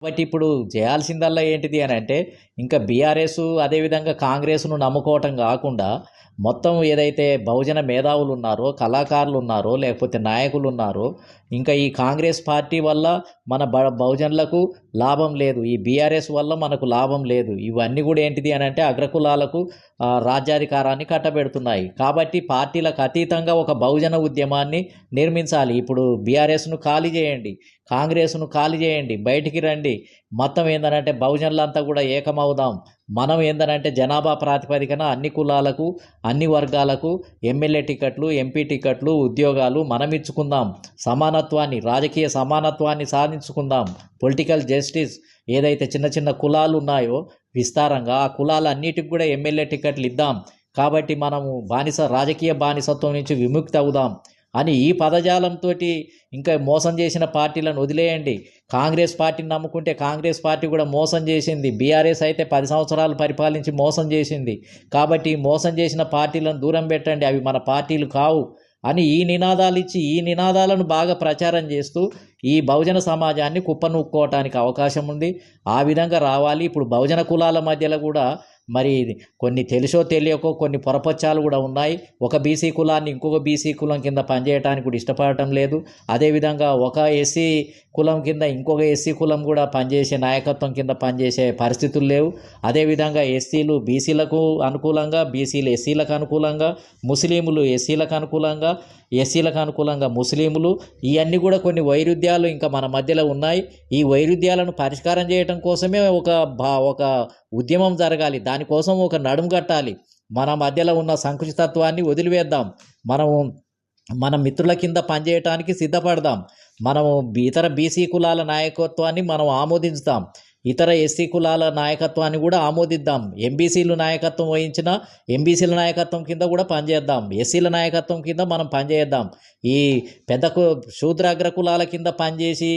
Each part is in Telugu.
కాబట్టి ఇప్పుడు చేయాల్సిందల్లా ఏంటిది అని అంటే ఇంకా బీఆర్ఎస్ అదేవిధంగా కాంగ్రెస్ను నమ్ముకోవటం కాకుండా మొత్తం ఏదైతే బహుజన మేధావులు ఉన్నారో కళాకారులు ఉన్నారో లేకపోతే నాయకులు ఉన్నారో ఇంకా ఈ కాంగ్రెస్ పార్టీ వల్ల మన బహుజనులకు లాభం లేదు, ఈ బీఆర్ఎస్ వల్ల మనకు లాభం లేదు, ఇవన్నీ కూడా ఏంటిది అని అంటే అగ్రకులాలకు రాజ్యాధికారాన్ని కట్టబెడుతున్నాయి. కాబట్టి పార్టీలకు అతీతంగా ఒక బహుజన ఉద్యమాన్ని నిర్మించాలి. ఇప్పుడు బీఆర్ఎస్ను ఖాళీ చేయండి, కాంగ్రెస్ను ఖాళీ చేయండి, బయటికి రండి, మొత్తం ఏందనంటే బహుజనులంతా కూడా ఏకమవుదాం. మనం ఏందనంటే జనాభా ప్రాతిపదికన అన్ని కులాలకు అన్ని వర్గాలకు ఎమ్మెల్యే టికెట్లు ఎంపీ టికెట్లు ఉద్యోగాలు మనం ఇచ్చుకుందాం, సమానత్వాన్ని రాజకీయ సమానత్వాన్ని సాధించుకుందాం. పొలిటికల్ జస్టిస్ ఏదైతే చిన్న చిన్న కులాలు ఉన్నాయో విస్తారంగా ఆ కులాలన్నిటికి కూడా ఎమ్మెల్యే టికెట్లు ఇద్దాం. కాబట్టి మనము రాజకీయ బానిసత్వం నుంచి విముక్తి అవుదాం అని ఈ పదజాలంతో ఇంకా మోసం చేసిన పార్టీలను వదిలేయండి. కాంగ్రెస్ పార్టీని నమ్ముకుంటే కాంగ్రెస్ పార్టీ కూడా మోసం చేసింది, బీఆర్ఎస్ అయితే 10 సంవత్సరాలు పరిపాలించి మోసం చేసింది. కాబట్టి మోసం చేసిన పార్టీలను దూరం పెట్టండి, అవి మన పార్టీలు కావు అని ఈ నినాదాలు ఇచ్చి ఈ నినాదాలను బాగా ప్రచారం చేస్తూ ఈ బహుజన సమాజాన్ని కుప్పనూక్కోవటానికి అవకాశం ఉంది. ఆ విధంగా రావాలి. ఇప్పుడు బహుజన కులాల మధ్యలో కూడా మరి కొన్ని తెలుసో తెలియకో కొన్ని పొరపచ్చాలు కూడా ఉన్నాయి. ఒక బీసీ కులాన్ని ఇంకొక బీసీ కులం కింద పనిచేయడానికి కూడా ఇష్టపడటం లేదు. అదేవిధంగా ఒక ఎస్సీ కులం కింద ఇంకొక ఎస్సీ కులం కూడా పనిచేసే నాయకత్వం కింద పనిచేసే పరిస్థితులు లేవు. అదేవిధంగా ఎస్సీలు బీసీలకు అనుకూలంగా, బీసీలు ఎస్సీలకు అనుకూలంగా, ముస్లింలు ఎస్సీలకు అనుకూలంగా, ఎస్సీలకు అనుకూలంగా ముస్లింలు, ఇవన్నీ కూడా కొన్ని వైరుధ్యాలు ఇంకా మన మధ్యలో ఉన్నాయి. ఈ వైరుధ్యాలను పరిష్కారం చేయడం కోసమే ఒక ఉద్యమం జరగాలి. దానికోసం ఒక నడుము కట్టాలి. మన మధ్యలో ఉన్న సంకుచితత్వాన్ని వదిలివేద్దాం. మనము మన మిత్రుల కింద పనిచేయటానికి సిద్ధపడదాం. మనము ఇతర బీసీ కులాల నాయకత్వాన్ని మనం ఆమోదించుతాం, ఇతర ఎస్సీ కులాల నాయకత్వాన్ని కూడా ఆమోదిద్దాం. ఎంబీసీలు నాయకత్వం వహించిన ఎంబీసీల నాయకత్వం కింద కూడా పనిచేద్దాం, ఎస్సీల నాయకత్వం కింద మనం పనిచేద్దాం. ఈ పెద్ద శూద్రాగ్ర కులాల కింద పనిచేసి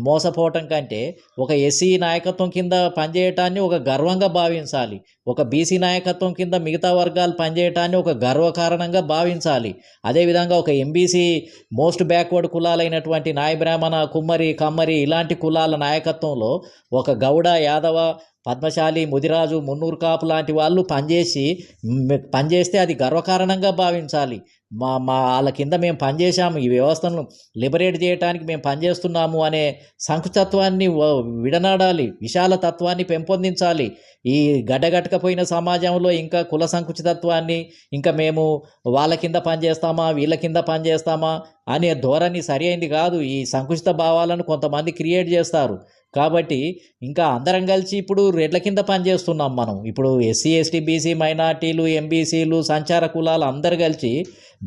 మోసపోవటం కంటే ఒక ఎస్సీ నాయకత్వం కింద పనిచేయటాన్ని ఒక గర్వంగా భావించాలి. ఒక బీసీ నాయకత్వం కింద మిగతా వర్గాలు పనిచేయటాన్ని ఒక గర్వకారణంగా భావించాలి. అదేవిధంగా ఒక ఎంబీసీ మోస్ట్ బ్యాక్వర్డ్ కులాలైనటువంటి నాయ బ్రాహ్మణ కుమ్మరి కమ్మరి ఇలాంటి కులాల నాయకత్వంలో ఒక గౌడ యాదవ పద్మశాలి ముదిరాజు మున్నూరు కాపు లాంటి వాళ్ళు పనిచేస్తే అది గర్వకారణంగా భావించాలి. వాళ్ళ కింద మేము పనిచేసాము, ఈ వ్యవస్థను లిబరేట్ చేయడానికి మేము పనిచేస్తున్నాము అనే సంకుచత్వాన్ని విడనాడాలి, విశాల తత్వాన్ని పెంపొందించాలి. ఈ గడ్డగట్టకపోయిన సమాజంలో ఇంకా కుల సంకుచితత్వాన్ని ఇంకా మేము వాళ్ళ కింద పనిచేస్తామా వీళ్ళ కింద పనిచేస్తామా అనే ధోరణి సరి అయింది కాదు. ఈ సంకుచిత భావాలను కొంతమంది క్రియేట్ చేస్తారు. కాబట్టి ఇంకా అందరం కలిసి ఇప్పుడు రెడ్ల కింద పనిచేస్తున్నాం మనం. ఇప్పుడు ఎస్సీ ఎస్టీ బీసీ మైనార్టీలు ఎంబీసీలు సంచార కులాలు అందరు కలిసి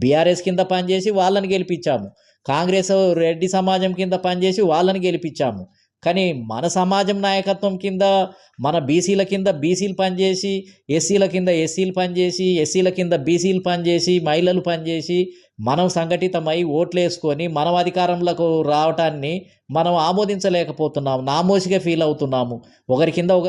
బీఆర్ఎస్ కింద పనిచేసి వాళ్ళని గెలిపించాము, కాంగ్రెస్ రెడ్డి సమాజం కింద పనిచేసి వాళ్ళని గెలిపించాము. కానీ మన సమాజం నాయకత్వం కింద మన బీసీల కింద బీసీలు పనిచేసి, ఎస్సీల కింద ఎస్సీలు పనిచేసి, ఎస్సీల కింద బీసీలు పనిచేసి, మహిళలు పనిచేసి మనం సంఘటితమై ఓట్లు వేసుకొని మనం అధికారంలోకి రావటాన్ని మనం ఆమోదించలేకపోతున్నాము, నామోసిగా ఫీల్ అవుతున్నాము. ఒకరి కింద ఒకరు